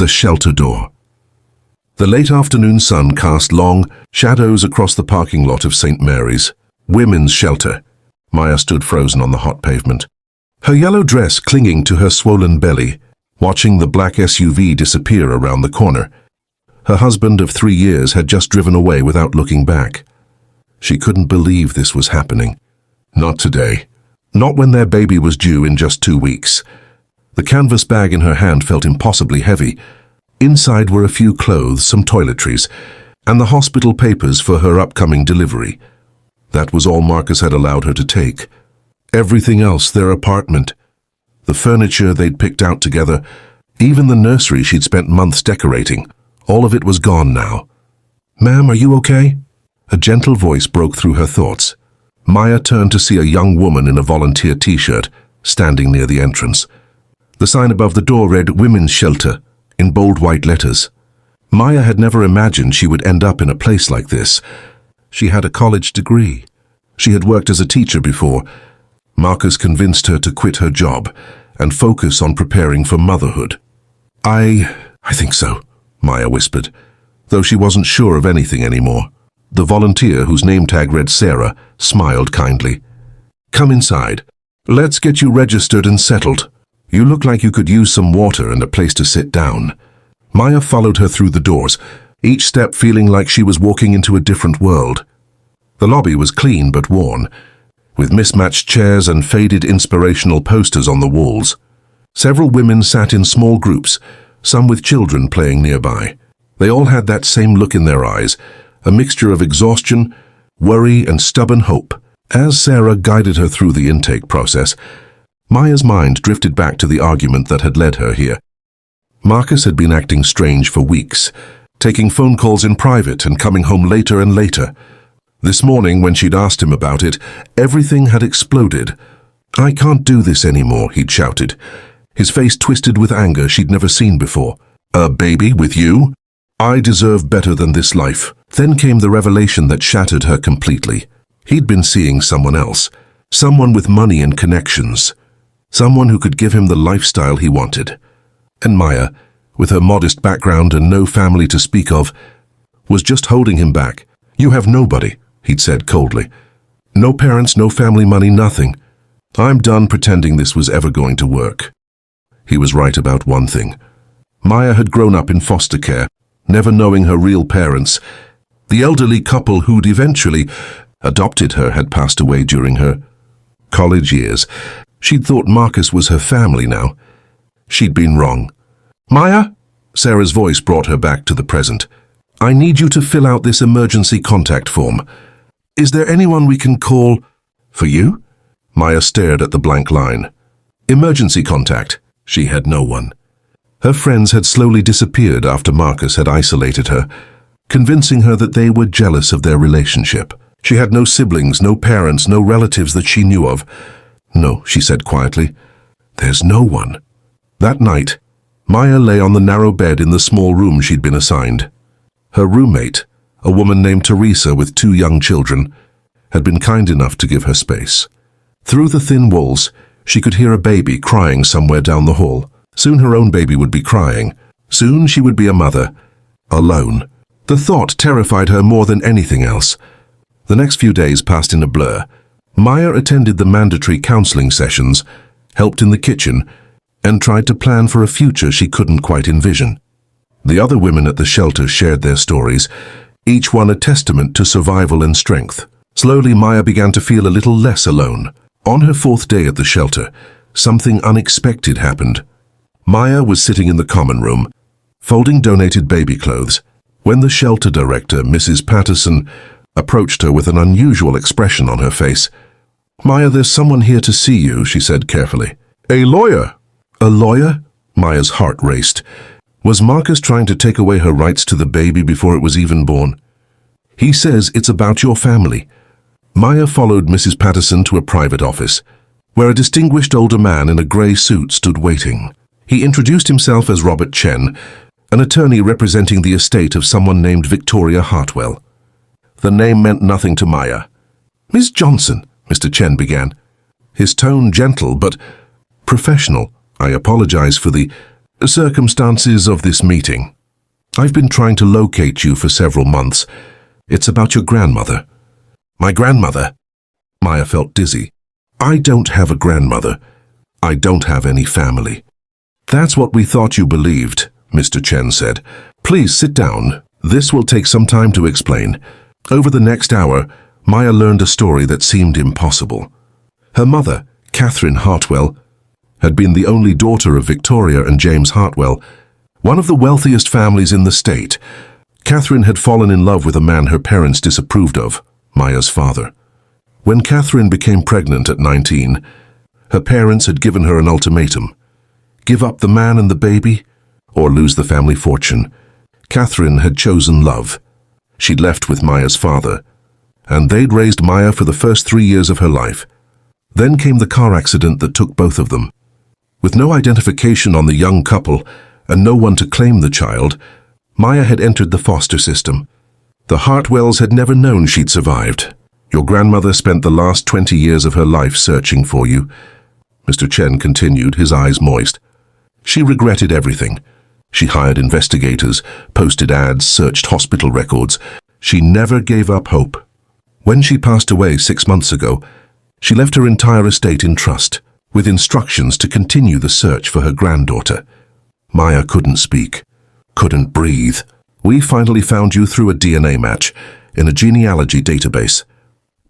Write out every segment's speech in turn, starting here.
The shelter door. The late afternoon sun cast long shadows across the parking lot of St. Mary's women's shelter. Maya stood frozen on the hot pavement, her yellow dress clinging to her swollen belly, watching the black SUV disappear around the corner. Her husband of 3 years had just driven away without looking back. She couldn't believe this was happening. Not today. Not when their baby was due in just 2 weeks. The canvas bag in her hand felt impossibly heavy. Inside were a few clothes, some toiletries, and the hospital papers for her upcoming delivery. That was all Marcus had allowed her to take. Everything else, their apartment, the furniture they'd picked out together, even the nursery she'd spent months decorating, all of it was gone now. "Ma'am, are you okay?" A gentle voice broke through her thoughts. Maya turned to see a young woman in a volunteer t-shirt standing near the entrance. The sign above the door read "Women's Shelter" in bold white letters. Maya had never imagined she would end up in a place like this. She had a college degree. She had worked as a teacher before. Marcus convinced her to quit her job and focus on preparing for motherhood. I think so," Maya whispered, though she wasn't sure of anything anymore. The volunteer, whose name tag read Sarah, smiled kindly. "Come inside. Let's get you registered and settled. You look like you could use some water and a place to sit down." Maya followed her through the doors, each step feeling like she was walking into a different world. The lobby was clean but worn, with mismatched chairs and faded inspirational posters on the walls. Several women sat in small groups, some with children playing nearby. They all had that same look in their eyes, a mixture of exhaustion, worry, and stubborn hope. As Sarah guided her through the intake process, Maya's mind drifted back to the argument that had led her here. Marcus had been acting strange for weeks, taking phone calls in private and coming home later and later. This morning, when she'd asked him about it, everything had exploded. "I can't do this anymore," he'd shouted, his face twisted with anger she'd never seen before. "A baby with you? I deserve better than this life." Then came the revelation that shattered her completely. He'd been seeing someone else, someone with money and connections, someone who could give him the lifestyle he wanted. And Maya, with her modest background and no family to speak of, was just holding him back. "You have nobody," he'd said coldly. "No parents, no family money, nothing. I'm done pretending this was ever going to work." He was right about one thing. Maya had grown up in foster care, never knowing her real parents. The elderly couple who'd eventually adopted her had passed away during her college years. She'd thought Marcus was her family now. She'd been wrong. "Maya?" Sarah's voice brought her back to the present. "I need you to fill out this emergency contact form. Is there anyone we can call for you?" Maya stared at the blank line. Emergency contact. She had no one. Her friends had slowly disappeared after Marcus had isolated her, convincing her that they were jealous of their relationship. She had no siblings, no parents, no relatives that she knew of. "No," she said quietly. "There's no one." That night, Maya lay on the narrow bed in the small room she'd been assigned. Her roommate, a woman named Teresa with 2 young children, had been kind enough to give her space. Through the thin walls, she could hear a baby crying somewhere down the hall. Soon her own baby would be crying. Soon she would be a mother, alone. The thought terrified her more than anything else. The next few days passed in a blur. Maya attended the mandatory counseling sessions, helped in the kitchen, and tried to plan for a future she couldn't quite envision. The other women at the shelter shared their stories, each one a testament to survival and strength. Slowly, Maya began to feel a little less alone. On her 4th day at the shelter, something unexpected happened. Maya was sitting in the common room, folding donated baby clothes, when the shelter director, Mrs. Patterson, approached her with an unusual expression on her face. "Maya, there's someone here to see you," she said carefully. "A lawyer." "A lawyer?" Maya's heart raced. Was Marcus trying to take away her rights to the baby before it was even born? "He says it's about your family." Maya followed Mrs. Patterson to a private office, where a distinguished older man in a grey suit stood waiting. He introduced himself as Robert Chen, an attorney representing the estate of someone named Victoria Hartwell. The name meant nothing to Maya. "Miss Johnson," Mr. Chen began, his tone gentle but professional. "I apologize for the..." Circumstances of this meeting. I've been trying to locate you for several months. It's about your grandmother. My grandmother? Maya felt dizzy. I don't have a grandmother. I don't have any family. That's what we thought you believed, Mr. Chen said. Please sit down. This will take some time to explain. Over the next hour, Maya learned a story that seemed impossible. Her mother, Catherine Hartwell, had been the only daughter of Victoria and James Hartwell, one of the wealthiest families in the state. Catherine had fallen in love with a man her parents disapproved of, Maya's father. When Catherine became pregnant at 19, her parents had given her an ultimatum: give up the man and the baby, or lose the family fortune. Catherine had chosen love. She'd left with Maya's father, and they'd raised Maya for the first 3 years of her life. Then came the car accident that took both of them. With no identification on the young couple and no one to claim the child, Maya had entered the foster system. The Hartwells had never known she'd survived. Your grandmother spent the last 20 years of her life searching for you, Mr. Chen continued, his eyes moist. She regretted everything. She hired investigators, posted ads, searched hospital records. She never gave up hope. When she passed away 6 months ago, she left her entire estate in trust, with instructions to continue the search for her granddaughter. Maya couldn't speak, couldn't breathe. We finally found you through a DNA match in a genealogy database,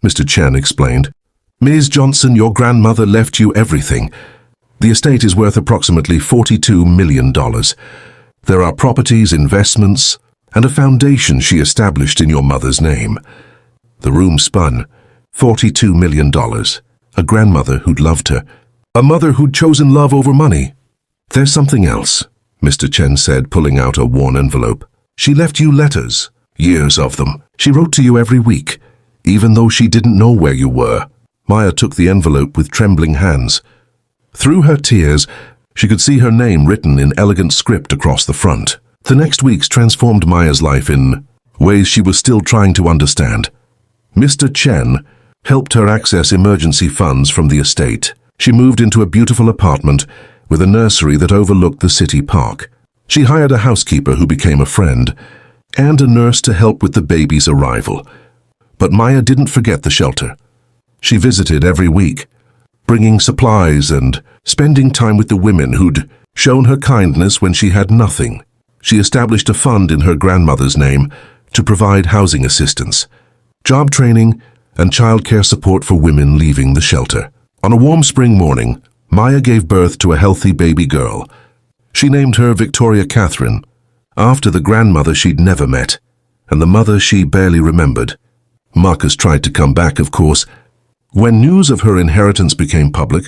Mr. Chen explained. Ms. Johnson, your grandmother left you everything. The estate is worth approximately $42 million. There are properties, investments, and a foundation she established in your mother's name. The room spun. $42 million. A grandmother who'd loved her. A mother who'd chosen love over money. There's something else, Mr. Chen said, pulling out a worn envelope. She left you letters, years of them. She wrote to you every week, even though she didn't know where you were. Maya took the envelope with trembling hands. Through her tears, she could see her name written in elegant script across the front. The next weeks transformed Maya's life in ways she was still trying to understand. Mr. Chen helped her access emergency funds from the estate. She moved into a beautiful apartment with a nursery that overlooked the city park. She hired a housekeeper who became a friend, and a nurse to help with the baby's arrival. But Maya didn't forget the shelter. She visited every week, bringing supplies and spending time with the women who'd shown her kindness when she had nothing. She established a fund in her grandmother's name to provide housing assistance, job training, and childcare support for women leaving the shelter. On a warm spring morning, Maya gave birth to a healthy baby girl. She named her Victoria Catherine, after the grandmother she'd never met, and the mother she barely remembered. Marcus tried to come back, of course. When news of her inheritance became public,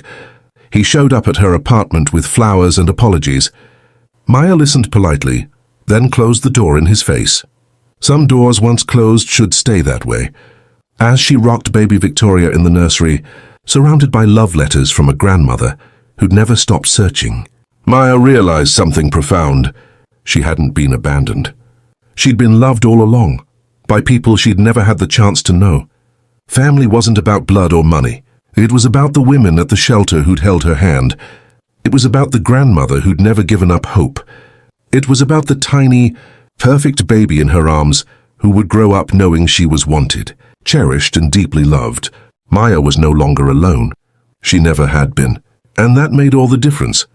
he showed up at her apartment with flowers and apologies. Maya listened politely, then closed the door in his face. Some doors once closed should stay that way. As she rocked baby Victoria in the nursery, surrounded by love letters from a grandmother who'd never stopped searching, Maya realized something profound. She hadn't been abandoned. She'd been loved all along, by people she'd never had the chance to know. Family wasn't about blood or money. It was about the women at the shelter who'd held her hand. It was about the grandmother who'd never given up hope. It was about the tiny, perfect baby in her arms who would grow up knowing she was wanted, cherished and deeply loved. Maya was no longer alone. She never had been. And that made all the difference.